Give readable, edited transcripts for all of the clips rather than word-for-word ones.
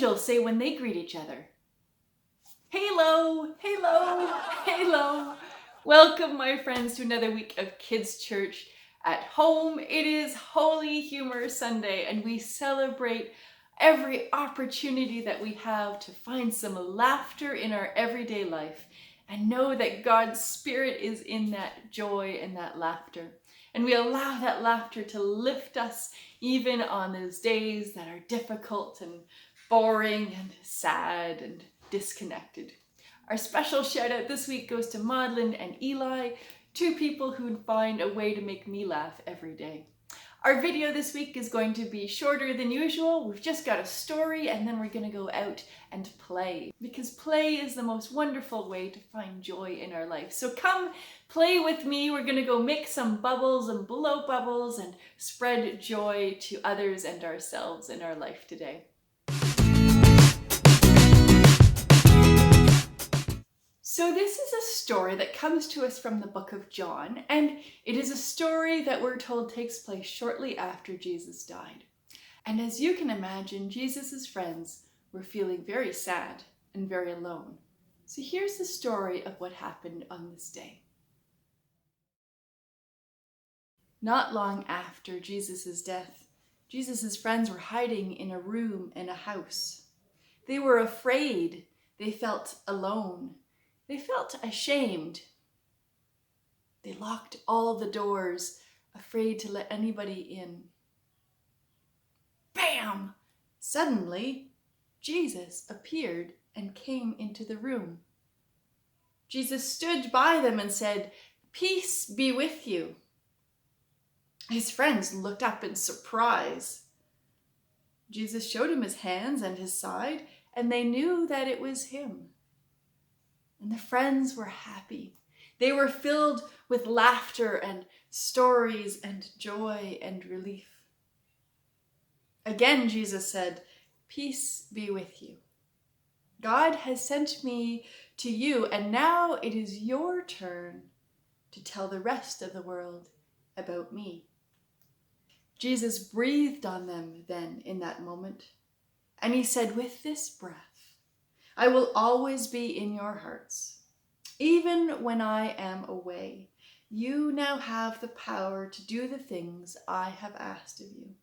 angels say when they greet each other? Halo, halo, halo. Welcome, my friends, to another week of Kids Church at home. It is Holy Humour Sunday, and we celebrate every opportunity that we have to find some laughter in our everyday life and know that God's Spirit is in that joy and that laughter. And we allow that laughter to lift us even on those days that are difficult and boring and sad and disconnected. Our special shout out this week goes to Maudlin and Eli, two people who find a way to make me laugh every day. Our video this week is going to be shorter than usual. We've just got a story and then we're going to go out and play, because play is the most wonderful way to find joy in our life. So come play with me. We're going to go make some bubbles and blow bubbles and spread joy to others and ourselves in our life today. So this is a story that comes to us from the book of John, and it is a story that we're told takes place shortly after Jesus died. And as you can imagine, Jesus' friends were feeling very sad and very alone. So here's the story of what happened on this day. Not long after Jesus' death, Jesus' friends were hiding in a room in a house. They were afraid. They felt alone. They felt ashamed. They locked all the doors, afraid to let anybody in. Bam! Suddenly, Jesus appeared and came into the room. Jesus stood by them and said, "Peace be with you." His friends looked up in surprise. Jesus showed him his hands and his side, and they knew that it was him. And the friends were happy. They were filled with laughter and stories and joy and relief. Again, Jesus said, "Peace be with you. God has sent me to you, and now it is your turn to tell the rest of the world about me." Jesus breathed on them then in that moment, and he said, "With this breath, I will always be in your hearts. Even when I am away, you now have the power to do the things I have asked of you."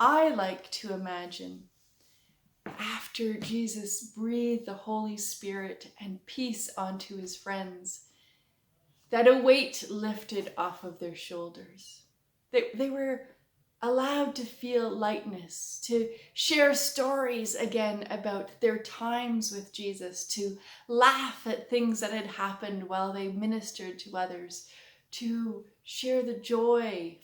I like to imagine after Jesus breathed the Holy Spirit and peace onto his friends, that a weight lifted off of their shoulders. They were allowed to feel lightness, to share stories again about their times with Jesus, to laugh at things that had happened while they ministered to others, to share the joy,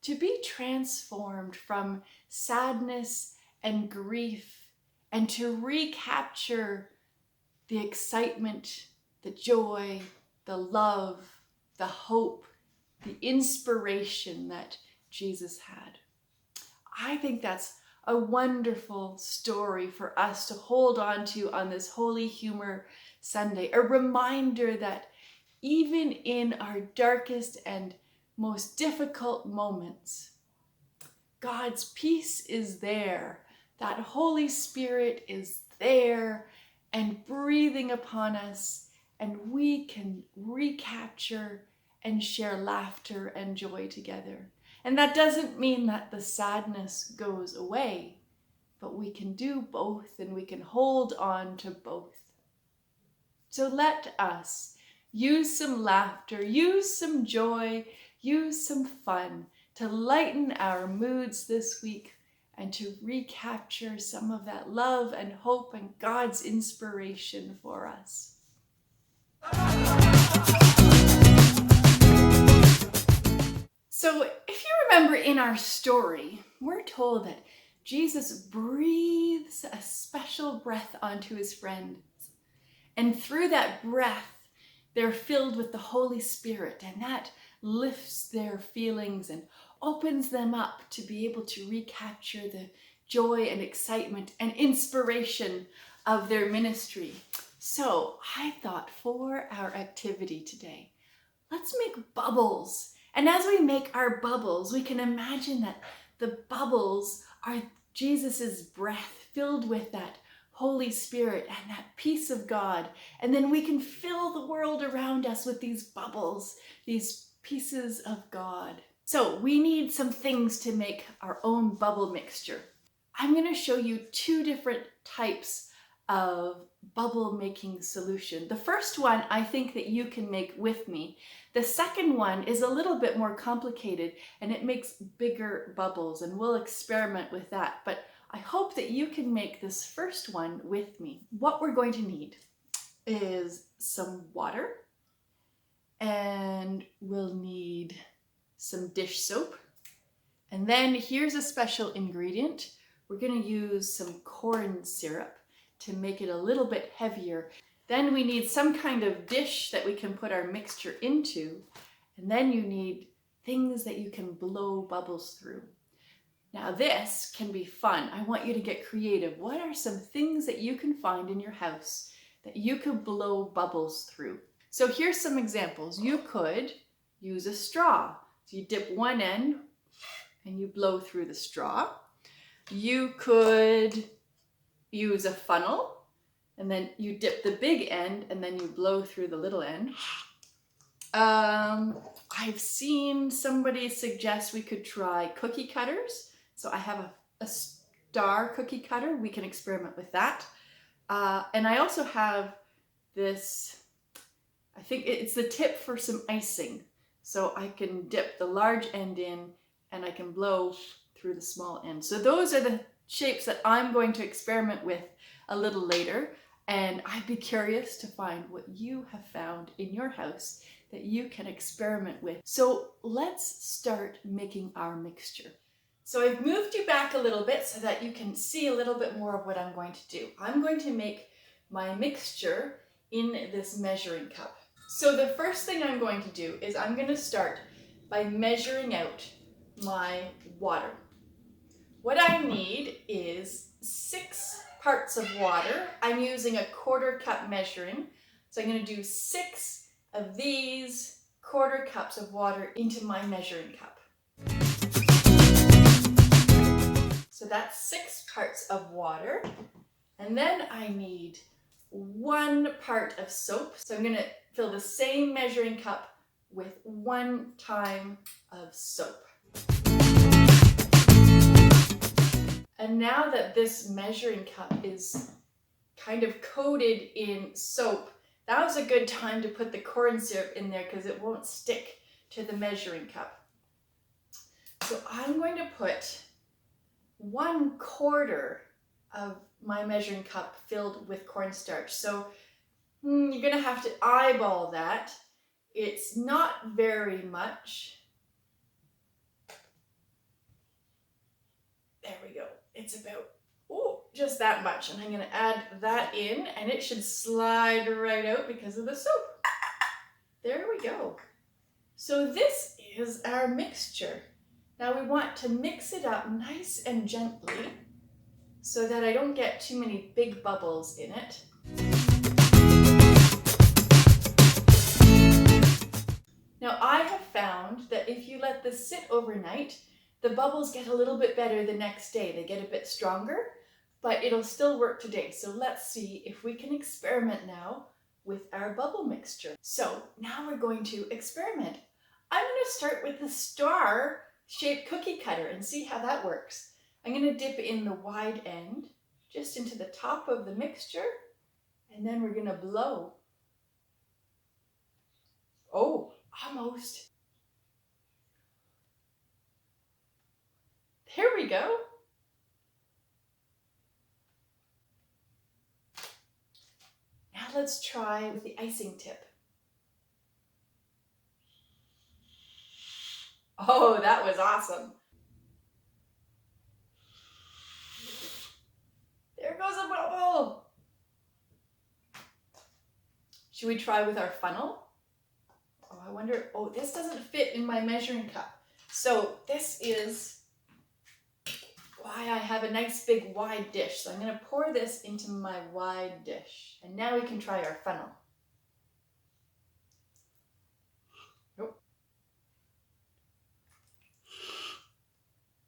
to be transformed from sadness and grief, and to recapture the excitement, the joy, the love, the hope, the inspiration that Jesus had. I think that's a wonderful story for us to hold on to on this Holy Humour Sunday, a reminder that even in our darkest and most difficult moments, God's peace is there. That Holy Spirit is there and breathing upon us, and we can recapture and share laughter and joy together. And that doesn't mean that the sadness goes away, but we can do both and we can hold on to both. So let us use some laughter, use some joy, use some fun to lighten our moods this week and to recapture some of that love and hope and God's inspiration for us. So if you remember in our story, we're told that Jesus breathes a special breath onto his friends. And through that breath, they're filled with the Holy Spirit, and that lifts their feelings and opens them up to be able to recapture the joy and excitement and inspiration of their ministry. So I thought for our activity today, let's make bubbles And as we make our bubbles, we can imagine that the bubbles are Jesus's breath filled with that Holy Spirit and that peace of God. And then we can fill the world around us with these bubbles, these pieces of God. So we need some things to make our own bubble mixture. I'm going to show you two different types of bubble making solution. The first one I think that you can make with me. The second one is a little bit more complicated and it makes bigger bubbles, and we'll experiment with that. But I hope that you can make this first one with me. What we're going to need is some water, and we'll need some dish soap. And then here's a special ingredient. We're going to use some corn syrup to make it a little bit heavier. Then we need some kind of dish that we can put our mixture into. And then you need things that you can blow bubbles through. Now this can be fun. I want you to get creative. What are some things that you can find in your house that you could blow bubbles through? So here's some examples. You could use a straw. So you dip one end and you blow through the straw. You could use a funnel, and then you dip the big end and then you blow through the little end. I've seen somebody suggest we could try cookie cutters. So I have a star cookie cutter. We can experiment with that. And I also have this, I think it's the tip for some icing. So I can dip the large end in and I can blow through the small end. So those are the shapes that I'm going to experiment with a little later. And I'd be curious to find what you have found in your house that you can experiment with. So let's start making our mixture. So I've moved you back a little bit so that you can see a little bit more of what I'm going to do. I'm going to make my mixture in this measuring cup. So the first thing I'm going to do is I'm going to start by measuring out my water. What I need is 6 parts of water. I'm using a 1/4 cup measuring. So I'm going to do 6 of these 1/4 cups of water into my measuring cup. So that's 6 parts of water. And then I need 1 part of soap. So I'm going to fill the same measuring cup with 1 time of soap. And now that this measuring cup is kind of coated in soap, that was a good time to put the corn syrup in there because it won't stick to the measuring cup. So I'm going to put 1/4 of my measuring cup filled with cornstarch. So you're going to have to eyeball that. It's not very much. There we go. It's about, just that much. And I'm going to add that in and it should slide right out because of the soap. There we go. So this is our mixture. Now we want to mix it up nice and gently so that I don't get too many big bubbles in it. Now I have found that if you let this sit overnight, the bubbles get a little bit better the next day. They get a bit stronger, but it'll still work today. So let's see if we can experiment now with our bubble mixture. So now we're going to experiment. I'm going to start with the star-shaped cookie cutter and see how that works. I'm going to dip in the wide end just into the top of the mixture, and then we're going to blow. Oh, almost. There we go. Now let's try with the icing tip. Oh, that was awesome. There goes a bubble. Should we try with our funnel? Oh, I wonder, this doesn't fit in my measuring cup. So this is why I have a nice big wide dish. So I'm going to pour this into my wide dish. And now we can try our funnel. Nope.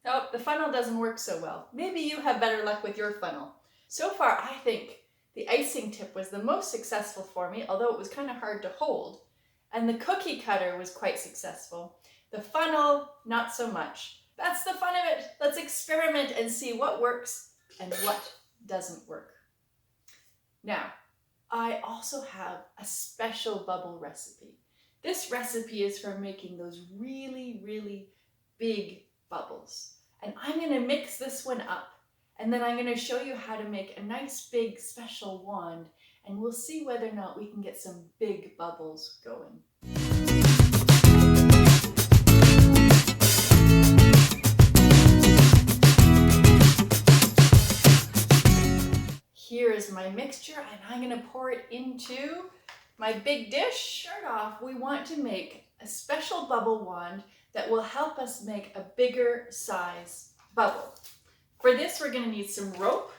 Oh, the funnel doesn't work so well. Maybe you have better luck with your funnel. So far, I think the icing tip was the most successful for me, although it was kind of hard to hold. And the cookie cutter was quite successful. The funnel, not so much. That's the fun of it. Let's experiment and see what works and what doesn't work. Now, I also have a special bubble recipe. This recipe is for making those really, really big bubbles. And I'm going to mix this one up, and then I'm going to show you how to make a nice big special wand, and we'll see whether or not we can get some big bubbles going. Here is my mixture, and I'm going to pour it into my big dish. Start off, we want to make a special bubble wand that will help us make a bigger size bubble. For this, we're going to need some rope.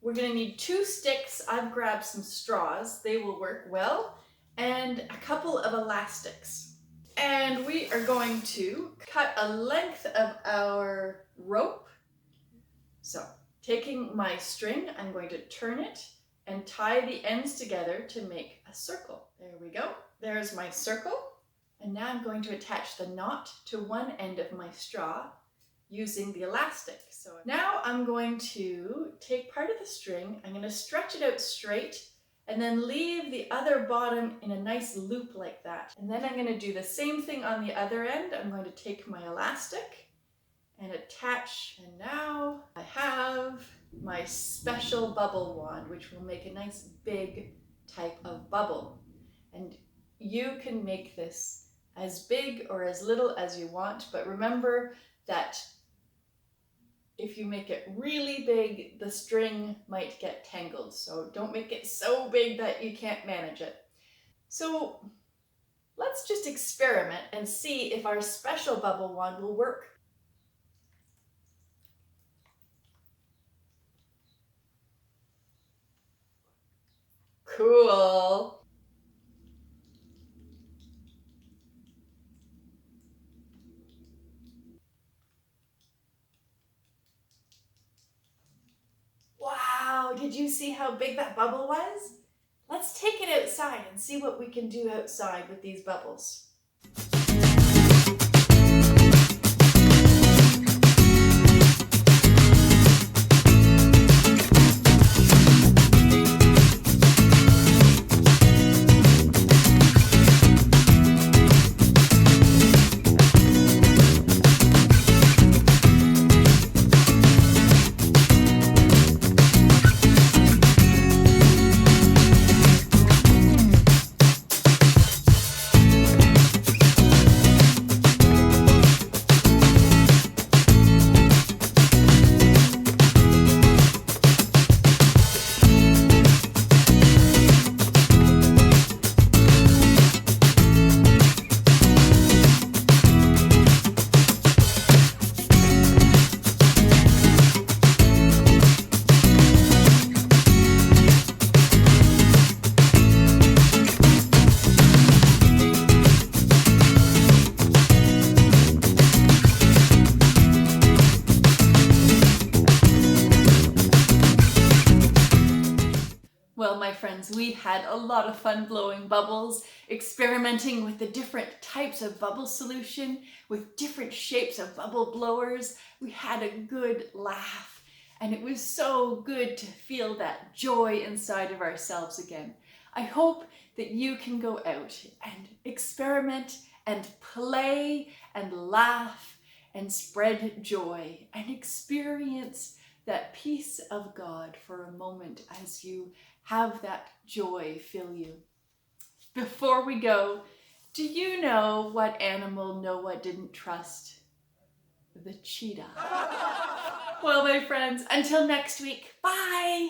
We're going to need 2 sticks. I've grabbed some straws. They will work well. And a couple of elastics. And we are going to cut a length of our rope. So, taking my string, I'm going to turn it and tie the ends together to make a circle. There we go. There's my circle. And now I'm going to attach the knot to one end of my straw using the elastic. So now I'm going to take part of the string, I'm going to stretch it out straight, and then leave the other bottom in a nice loop like that. And then I'm going to do the same thing on the other end. I'm going to take my elastic and attach, and now I have my special bubble wand, which will make a nice big type of bubble. And you can make this as big or as little as you want, but remember that if you make it really big, the string might get tangled. So don't make it so big that you can't manage it. So let's just experiment and see if our special bubble wand will work. Cool. Wow, did you see how big that bubble was? Let's take it outside and see what we can do outside with these bubbles. Well, my friends, we had a lot of fun blowing bubbles, experimenting with the different types of bubble solution, with different shapes of bubble blowers. We had a good laugh, and it was so good to feel that joy inside of ourselves again. I hope that you can go out and experiment and play and laugh and spread joy and experience that peace of God for a moment as you have that joy fill you. Before we go, do you know what animal Noah didn't trust? The cheetah. Well, my friends, until next week, bye!